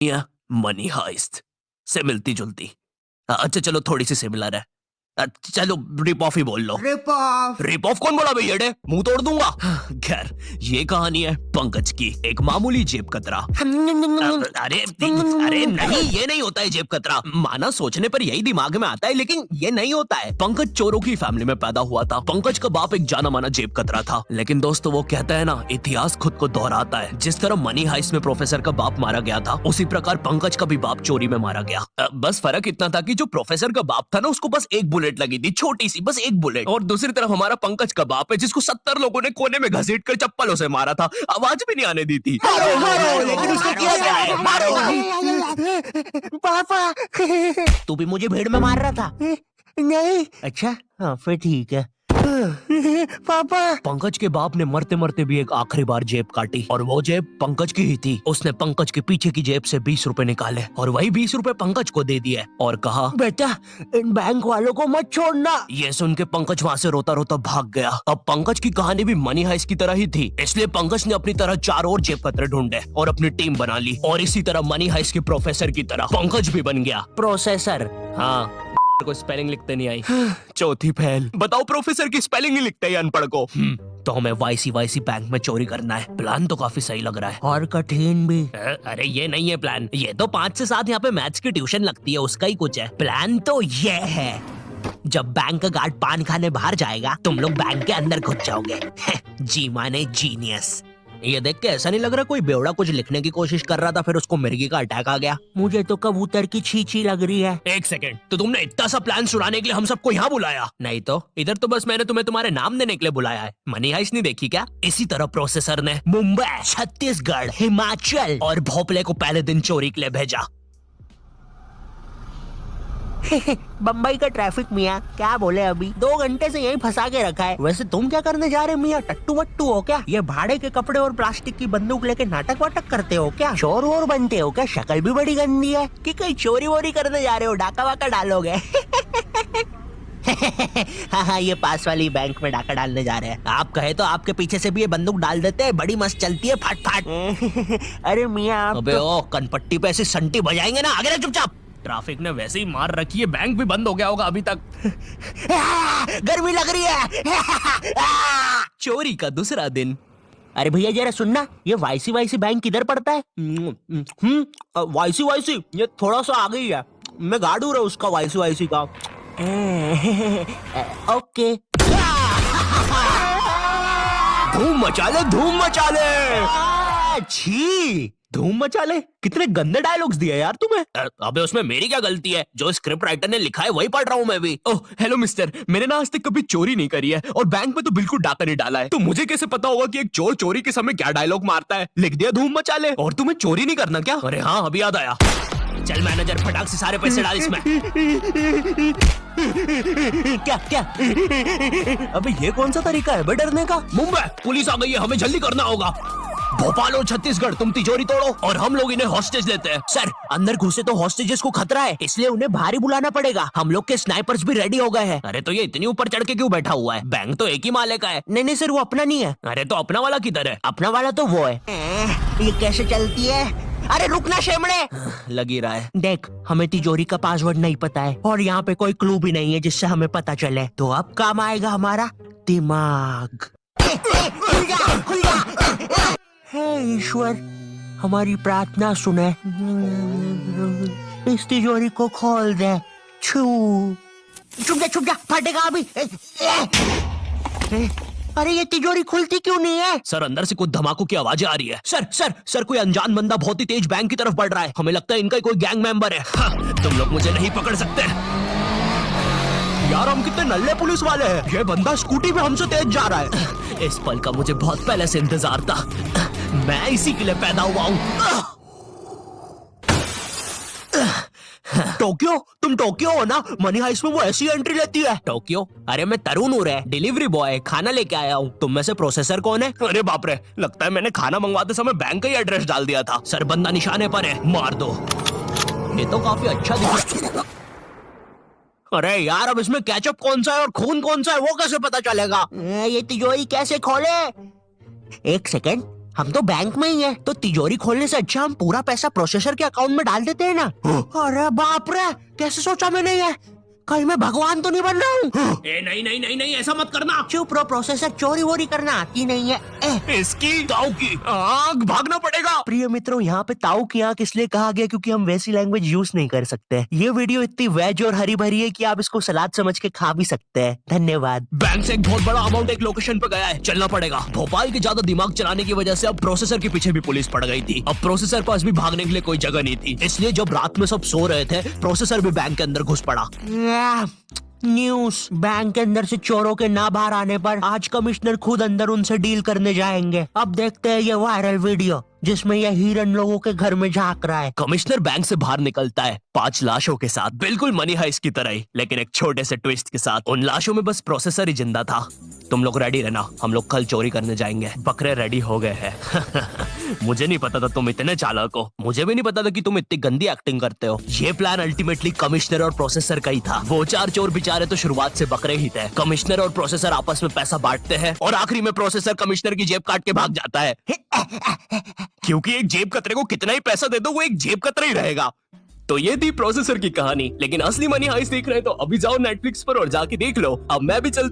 या money heist से मिलती जुलती। अच्छा चलो थोड़ी सी सिमिलर है। चलो रिप ऑफ ही बोल लो। रिप ऑफ कौन बोला भैया? मुंह तोड़ दूंगा। खैर ये कहानी है पंकज की, एक मामूली जेब कतरा। अरे अरे नहीं, ये नहीं होता है जेब कतरा। माना सोचने पर यही दिमाग में आता है, लेकिन ये नहीं होता है। पंकज चोरों की फैमिली में पैदा हुआ था। पंकज का बाप एक जाना माना जेब कतरा था। लेकिन दोस्तों वो कहता है ना, इतिहास खुद को दोहराता है। जिस तरह मनी हाइस्ट में प्रोफेसर का बाप मारा गया था, उसी प्रकार पंकज का भी बाप चोरी में मारा गया। बस फर्क इतना था कि जो प्रोफेसर का बाप था ना, उसको बस एक बुलेट लगी थी, छोटी सी, बस एक बुलेट। और दूसरी तरफ हमारा पंकज का बाप है, जिसको 70 लोगों ने कोने में घसीट कर चप्पलों से मारा था, आवाज भी नहीं आने दी थी। लेकिन उसको किया क्या है? पापा तू भी मुझे भीड़ में मार रहा था? नहीं अच्छा हाँ फिर ठीक है। पापा। पंकज के बाप ने मरते मरते भी एक आखिरी बार जेब काटी, और वो जेब पंकज की ही थी। उसने पंकज के पीछे की जेब से 20 रुपए निकाले और वही 20 रुपए पंकज को दे दिए और कहा, बेटा इन बैंक वालों को मत छोड़ना। ये सुन के पंकज वहाँ से रोता रोता भाग गया। अब पंकज की कहानी भी मनी हाइस्ट की तरह ही थी, इसलिए पंकज ने अपनी तरह 4 और जेब कतरे ढूंढे और अपनी टीम बना ली। और इसी तरह मनी हाइस्ट के प्रोफेसर की तरह पंकज भी बन गया प्रोसेसर। हाँ को स्पेलिंग लिखते नहीं आई। चौथी फैल। बताओ प्रोफेसर की स्पेलिंग नहीं लिखते अनपढ़ को। तो हमें वाईसी बैंक में चोरी करना है। प्लान तो काफी सही लग रहा है और कठिन भी। अरे ये नहीं है प्लान, ये तो 5 से 7 यहाँ पे मैथ्स की ट्यूशन लगती है, उसका ही कुछ है। प्लान तो ये है, जब बैंक का गार्ड पान खाने बाहर जाएगा, तुम लोग बैंक के अंदर घुस जाओगे। जी माने जीनियस। ये देख के ऐसा नहीं लग रहा कोई बेवड़ा कुछ लिखने की कोशिश कर रहा था, फिर उसको मिर्गी का अटैक आ गया। मुझे तो कबूतर की छींची लग रही है। एक सेकंड, तो तुमने इतना सा प्लान सुनाने के लिए हम सबको यहाँ बुलाया? नहीं तो इधर तो बस मैंने तुम्हें तुम्हारे नाम देने के लिए बुलाया है। मनी हाइस्ट नहीं देखी क्या? इसी तरह प्रोसेसर ने मुंबई, छत्तीसगढ़, हिमाचल और भोपले को पहले दिन चोरी के लिए भेजा। बम्बई का ट्रैफिक मियाँ क्या बोले, अभी 2 घंटे से यहीं फंसा के रखा है। वैसे तुम क्या करने जा रहे मियाँ, टट्टू वट्टू हो क्या? ये भाड़े के कपड़े और प्लास्टिक की बंदूक लेके नाटक वाटक करते हो क्या? चोर वोर बनते हो क्या? शक्ल भी बड़ी गंदी है। कि कहीं चोरी वोरी करने जा रहे हो, डाका वाका डालोगे? हाँ ये पास वाली बैंक में डाका डालने जा रहे हैं। आप कहे तो आपके पीछे से भी ये बंदूक डाल देते हैं, बड़ी मस्त चलती है, फट फट। अरे मियाँ अबे ओ कनपट्टी पे ऐसी संटी बजाएंगे ना, आगे चुपचाप। ट्रैफिक ने वैसे ही मार रखी है, बैंक भी बंद हो गया होगा अभी तक। गर्मी लग रही है। चोरी का दूसरा दिन। अरे भैया जरा सुनना, ये वाईसी बैंक किधर पड़ता है? वाईसी ये थोड़ा सा आगे ही है, मैं गार्ड हूँ उसका वाईसी का। ओके। धूम मचा ले, धूम मचा ले। छी, धूम मचा ले, कितने गंदे डायलॉग्स दिए यार तुम्हें। अबे उसमें मेरी क्या गलती है? जो स्क्रिप्ट राइटर ने लिखा है वही पढ़ रहा हूँ मैं भी। ओह हेलो मिस्टर, मैंने ना आज तक कभी चोरी नहीं करी है और बैंक में तो बिल्कुल डाका नहीं डाला है, तो मुझे कैसे पता होगा कि एक चोर चोरी के समय क्या डायलॉग मारता है? लिख दिया धूम मचा ले। और तुम्हें चोरी नहीं करना क्या? अरे हाँ अभी याद आया। चल मैनेजर फटाक से सारे पैसे डाल इसमें। क्या क्या? अबे ये कौन सा तरीका है बे डरने का? मुंबई पुलिस आ गई है, हमें जल्दी करना होगा। भोपाल और छत्तीसगढ़ तुम तिजोरी तोड़ो और हम लोग इन्हें हॉस्टेज लेते हैं। सर अंदर घुसे तो हॉस्टेजेस को खतरा है, इसलिए उन्हें बाहर ही बुलाना पड़ेगा। हम लोग के स्नाइपर्स भी रेडी हो गए हैं। अरे तो ये इतनी ऊपर चढ़ के क्यों बैठा हुआ है? बैंक तो एक ही माले का है। नहीं सर, वो अपना नहीं है। अरे तो अपना वाला किधर है? अपना वाला तो वो है। ये कैसे चलती है? अरे रुकना शेमड़े। लगी रहा है। देख हमें तिजोरी का पासवर्ड नहीं पता है और यहाँ पे कोई क्लू भी नहीं है जिससे हमें पता चले, तो अब काम आएगा हमारा दिमाग। खुल जा। हे ईश्वर, हमारी प्रार्थना सुने, इस तिजोरी को खोल दे। छू, छुप जा, फटेगा अभी। अरे ये तिजोरी खुलती क्यों नहीं है? सर अंदर से कुछ धमाकों की आवाजें आ रही है। सर कोई अनजान बंदा बहुत ही तेज बैंक की तरफ बढ़ रहा है। हमें लगता है इनका कोई गैंग मेंबर है। हाँ, तुम लोग मुझे नहीं पकड़ सकते यार, हम कितने नल्ले पुलिस वाले हैं। ये बंदा स्कूटी पे हमसे तेज जा रहा है। इस पल का मुझे बहुत पहले से इंतजार था, मैं इसी के लिए पैदा हुआ हूँ। टोक्यो, तुम टोक्यो हो ना? मनी हाइस्ट में वो ऐसी एंट्री लेती है। टोक्यो? अरे मैं तरुण हूँ रे, डिलीवरी बॉय, खाना लेके आया हूँ। तुम में से प्रोसेसर कौन है? अरे बाप रे, लगता है मैंने खाना मंगवाते समय बैंक का ही एड्रेस डाल दिया था। सर बंदा निशाने पर है, मार दो। ये तो काफी अच्छा दिखा। अरे यार अब इसमें केचप कौन सा है और खून कौन सा है वो कैसे पता चलेगा? ये तिजोरी कैसे खोले? एक सेकंड, हम तो बैंक में ही है, तो तिजोरी खोलने से अच्छा हम पूरा पैसा प्रोसेसर के अकाउंट में डाल देते हैं ना। अरे बाप रे, कैसे सोचा मैंने ये? कहीं मैं भगवान तो नहीं बन रहा हूँ? नहीं नहीं नहीं नहीं, ऐसा मत करना। चुप रहो, प्रोसेसर चोरी वोरी करना आती नहीं है। इसकी ताऊ की आग भागना पड़ेगा। प्रिय मित्रों, यहाँ पे ताऊ की आंख इसलिए कहा गया क्योंकि हम वैसी लैंग्वेज यूज नहीं कर सकते। ये वीडियो इतनी वेज और हरी भरी है कि आप इसको सलाद समझ के खा भी सकते हैं। धन्यवाद। बैंक से एक बहुत बड़ा अमाउंट एक लोकेशन पे गया है, चलना पड़ेगा। भोपाल के ज्यादा दिमाग चलाने की वजह से अब प्रोसेसर के पीछे भी पुलिस पड़ गई थी। अब प्रोसेसर पास भी भागने के लिए कोई जगह नहीं थी, इसलिए जब रात में सब सो रहे थे प्रोसेसर भी बैंक के अंदर घुस पड़ा। न्यूज, बैंक के अंदर से चोरों के ना बाहर आने पर आज कमिश्नर खुद अंदर उनसे डील करने जाएंगे। अब देखते हैं ये वायरल वीडियो जिसमें यह हिरन लोगों के घर में झांक रहा है। कमिश्नर बैंक से बाहर निकलता है 5 लाशों के साथ, बिल्कुल मनी हाइस्ट की तरह ही, लेकिन एक छोटे से ट्विस्ट के साथ। उन लाशों में बस प्रोसेसर ही जिंदा था। तुम लोग रेडी रहना, हम लोग कल चोरी करने जाएंगे। बकरे रेडी हो गए हैं। मुझे नहीं पता था तुम इतने चालाक हो, मुझे भी नहीं पता था कि तुम इतनी गंदी एक्टिंग करते हो। ये प्लान अल्टीमेटली कमिश्नर और प्रोसेसर का ही था। वो 4 चोर बेचारे तो शुरुआत से बकरे ही थे। कमिश्नर और प्रोसेसर आपस में पैसा बांटते हैं और आखिरी में प्रोसेसर कमिश्नर की जेब काट के भाग जाता है। क्योंकि एक जेब कतरे को कितना ही पैसा दे दो वो एक जेब कतरा ही रहेगा। तो ये थी प्रोसेसर की कहानी, लेकिन असली मनी हाइस्ट देख रहे हैं तो अभी जाओ नेटफ्लिक्स पर और जाके देख लो। अब मैं भी चलता